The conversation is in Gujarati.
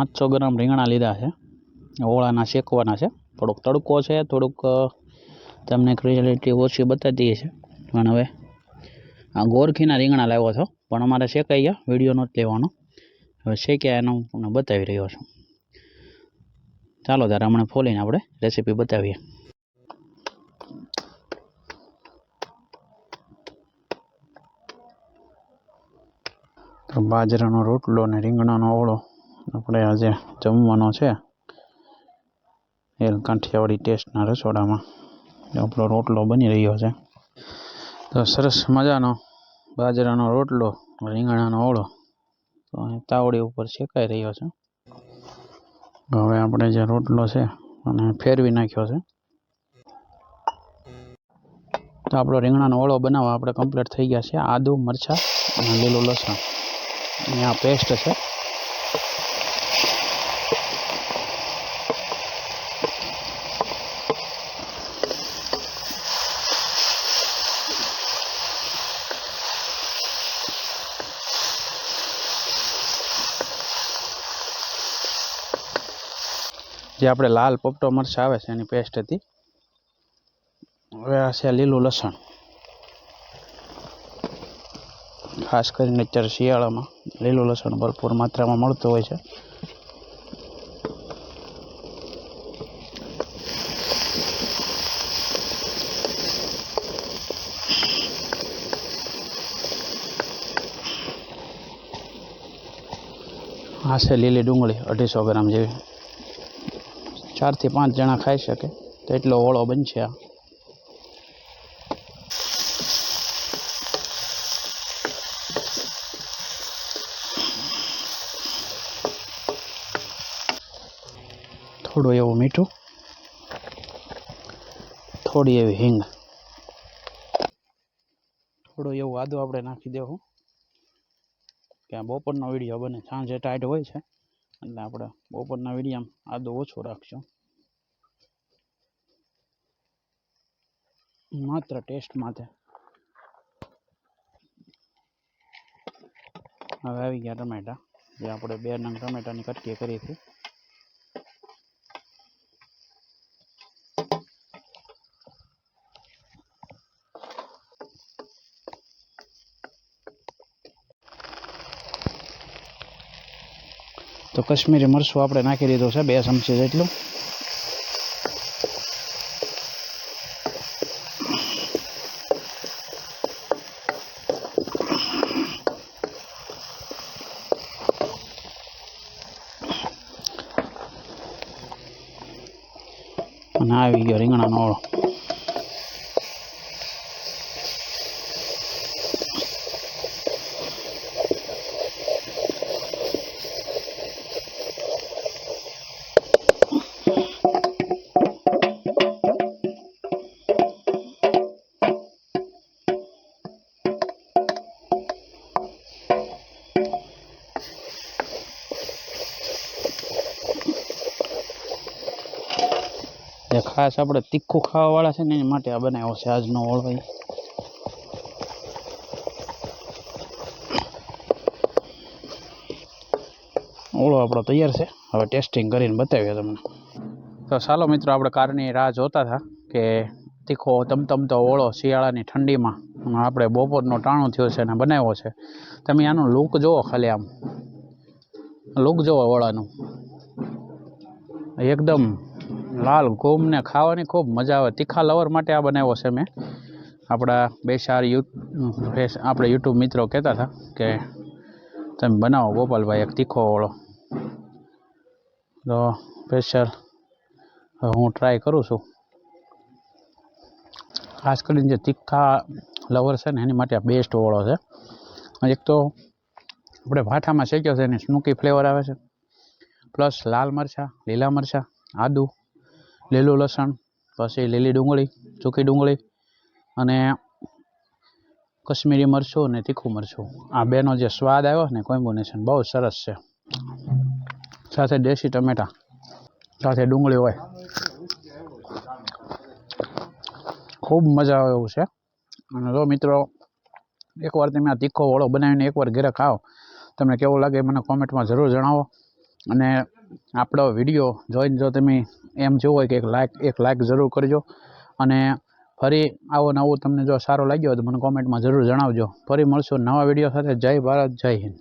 500 ગ્રામ રીંગણા લીધા છે, ઓળાના શેકવાના છે। થોડોક તડકો છે, થોડુંક તમને ક્લિયરિટી ઓછી બતાતી છે, પણ હવે આ ગોરખીના રીંગણા લાવ્યો છો, પણ અમારે શેકાઈ ગયા, વિડીયો નથી લેવાનો, હવે શેક્યા એનો હું તમને બતાવી રહ્યો છું। ચાલો ત્યારે હમણાં ફોલીને આપણે રેસીપી બતાવીએ। તો બાજરાનો રોટલો અને રીંગણાનો ઓળો આપણે આજે જમવાનો છે। કાઠિયાવાડી ટેસ્ટના રસોડામાં આપણો રોટલો બની રહ્યો છે। તો સરસ મજાનો બાજરાનો રોટલો, રીંગણાનો ઓળો તો તાવડી ઉપર શેકાઈ રહ્યો છે। હવે આપણે જે રોટલો છે અને ફેરવી નાખ્યો છે। તો આપણો રીંગણાનો ઓળો બનાવવા આપણે કમ્પ્લીટ થઈ ગયા છે। આદુ, મરચાં અને લીલું લસણ અને આ પેસ્ટ છે। જે આપણે લાલ પોપટો મરચાં આવે છે એની પેસ્ટ હતી। હવે આ છે લીલું લસણ, ખાસ કરીને અત્યારે શિયાળામાં લીલું લસણ ભરપૂર માત્રામાં મળતું હોય છે। આ છે લીલી ડુંગળી 250 ગ્રામ જેવી, 4 થી 5 જણા ખાઈ શકે તેટલો ઓળો બનશે આ। થોડું એવું મીઠું, થોડી એવી હિંગ, થોડું એવું આદું આપણે નાખી દેવું કે આ બપોરનો વિડીયો બને, સાંજે ટાઈટ હોય છે એટલે આપણે બપોરના વિડીયામાં આદું ઓછું રાખશું, માત્ર ટેસ્ટ માટે। હવે આવી ગયા ટમેટા, જે આપણે 2 નંગ ટમેટાની કટકી કરી હતી। તો કશ્મીરી મરચું આપણે નાખી દીધું છે 2 ચમચી જેટલું। અને આવી ગયો રીંગણાનો ઓળો। ખાસ આપણે તીખું ખાવાવાળા છે ને એની માટે આ બનાવ્યો છે આજનો ઓળો। ઓળો આપણો તૈયાર છે, હવે ટેસ્ટિંગ કરીને બતાવીએ તમને। તો ચાલો મિત્રો, આપણે કારની રાહ જોતા હતા કે તીખો તમતમતો ઓળો શિયાળાની ઠંડીમાં આપણે બપોરનો ટાણું થયો છે અને બનાવ્યો છે। તમે આનું લુક જુઓ, ખાલી આમ લુક જુઓ ઓળાનું, એકદમ લાલ ઘૂમ ને ખાવાની ખૂબ મજા આવે। તીખા લવર માટે આ બનાવ્યો છે મેં। આપણા 2-4 આપણે યુટ્યુબ મિત્રો કહેતા હતા કે તમે બનાવો ગોપાલભાઈ એક તીખો ઓળો, તો સ્પેશિયલ હું ટ્રાય કરું છું। ખાસ કરીને જે તીખા લવર છે ને એની માટે આ બેસ્ટ ઓળો છે। એક તો આપણે ભાઠામાં શેક્યો છે એની સ્મોકી ફ્લેવર આવે છે, પ્લસ લાલ મરચાં, લીલા મરચાં, આદુ, લીલું લસણ, પછી લીલી ડુંગળી, સૂકી ડુંગળી અને કશ્મીરી મરચું અને તીખું મરચું, આ બેનો જે સ્વાદ આવ્યો ને કોમ્બિનેશન બહુ સરસ છે। સાથે દેશી ટમેટા, સાથે ડુંગળી હોય, ખૂબ મજા આવે એવું છે। અને જો મિત્રો, એકવાર તમે આ તીખો ઓળો બનાવીને એકવાર ઘરે ખાઓ, તમને કેવું લાગે મને કોમેન્ટમાં જરૂર જણાવો। અને આપણો વિડીયો જોઈને જો તમે એમ જોવો હોય કે એક લાઇક જરૂર કરજો અને ફરી આવો નવો તમને જો સારો લાગ્યો હોય તો મને કોમેન્ટમાં જરૂર જણાવજો. ફરી મળશું નવા વિડીયો સાથે. જય ભારત, જય હિન્દ.